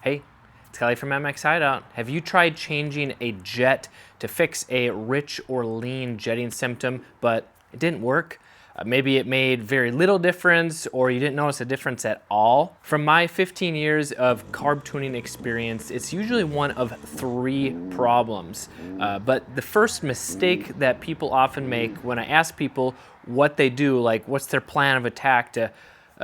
Hey, it's Kelly from MX Hideout. Have you tried changing a jet to fix a rich or lean jetting symptom, but it didn't work? Maybe it made very little difference, or you didn't notice a difference at all. From my 15 years of carb tuning experience, it's usually one of three problems. But the first mistake that people often make when I ask people what they do, like what's their plan of attack to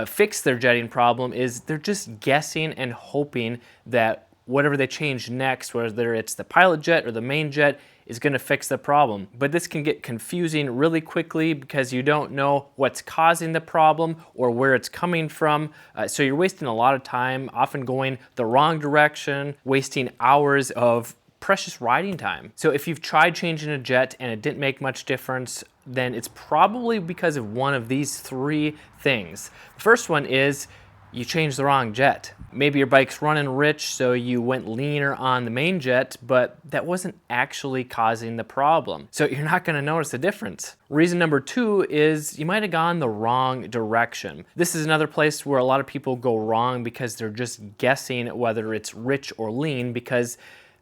fix their jetting problem, is they're just guessing and hoping that whatever they change next, whether it's the pilot jet or the main jet, is going to fix the problem. But this can get confusing really quickly because you don't know what's causing the problem or where it's coming from. So you're wasting a lot of time, often going the wrong direction, wasting hours of precious riding time. So if you've tried changing a jet and it didn't make much difference, then it's probably because of one of these three things. The first one is you changed the wrong jet. Maybe your bike's running rich, so you went leaner on the main jet, but that wasn't actually causing the problem. So you're not gonna notice a difference. Reason number two is you might have gone the wrong direction. This is another place where a lot of people go wrong because they're just guessing whether it's rich or lean because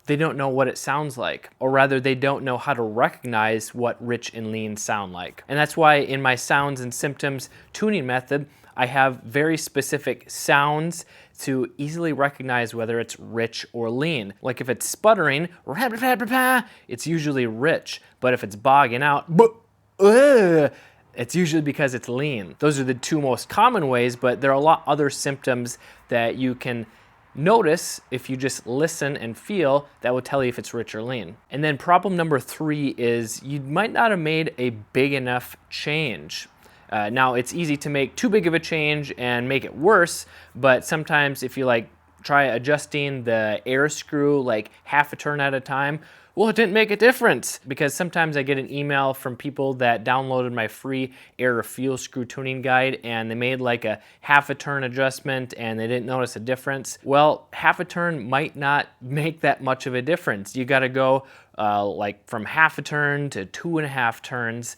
they don't know what it sounds like, or rather they don't know how to recognize what rich and lean sound like. And that's why in my sounds and symptoms tuning method, I have very specific sounds to easily recognize whether it's rich or lean. Like if it's sputtering, it's usually rich, but if it's bogging out, it's usually because it's lean. Those are the two most common ways, but there are a lot other symptoms that you can notice if you just listen and feel that will tell you if it's rich or lean. And then problem number three is you might not have made a big enough change. Now it's easy to make too big of a change and make it worse, but sometimes if you try adjusting the air screw like half a turn at a time, well, it didn't make a difference, because sometimes I get an email from people that downloaded my free air or fuel screw tuning guide and they made like a half a turn adjustment and they didn't notice a difference. Well, half a turn might not make that much of a difference. You gotta go from half a turn to 2.5 turns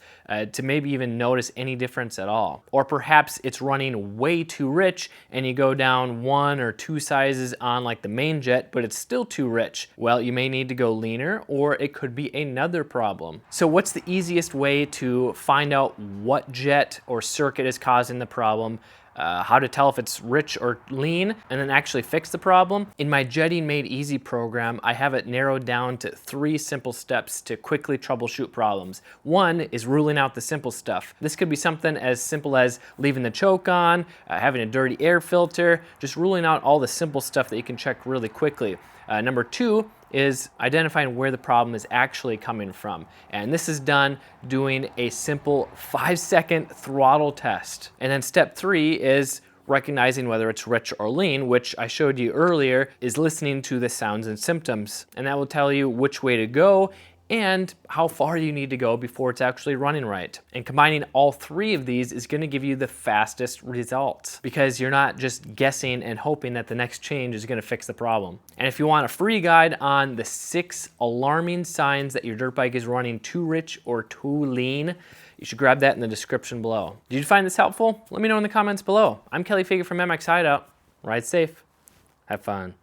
to maybe even notice any difference at all. Or perhaps it's running way too rich and you go down 1 or 2 sizes on like the main jet, but it's still too rich. Well, you may need to go leaner, or it could be another problem. So what's the easiest way to find out what jet or circuit is causing the problem? How to tell if it's rich or lean, and then actually fix the problem? In my Jetting Made Easy program, I have it narrowed down to 3 simple steps to quickly troubleshoot problems. One is ruling out the simple stuff. This could be something as simple as leaving the choke on, having a dirty air filter, just ruling out all the simple stuff that you can check really quickly. Number 2 is identifying where the problem is actually coming from. And this is done doing a simple 5-second throttle test. And then step 3 is recognizing whether it's rich or lean, which I showed you earlier is listening to the sounds and symptoms. And that will tell you which way to go and how far you need to go before it's actually running right. And combining all 3 of these is going to give you the fastest results, because you're not just guessing and hoping that the next change is going to fix the problem. And if you want a free guide on the 6 alarming signs that your dirt bike is running too rich or too lean, you should grab that in the description below. Did you find this helpful? Let me know in the comments below. I'm Kelly Fagan from MX Hideout. Ride safe. Have fun.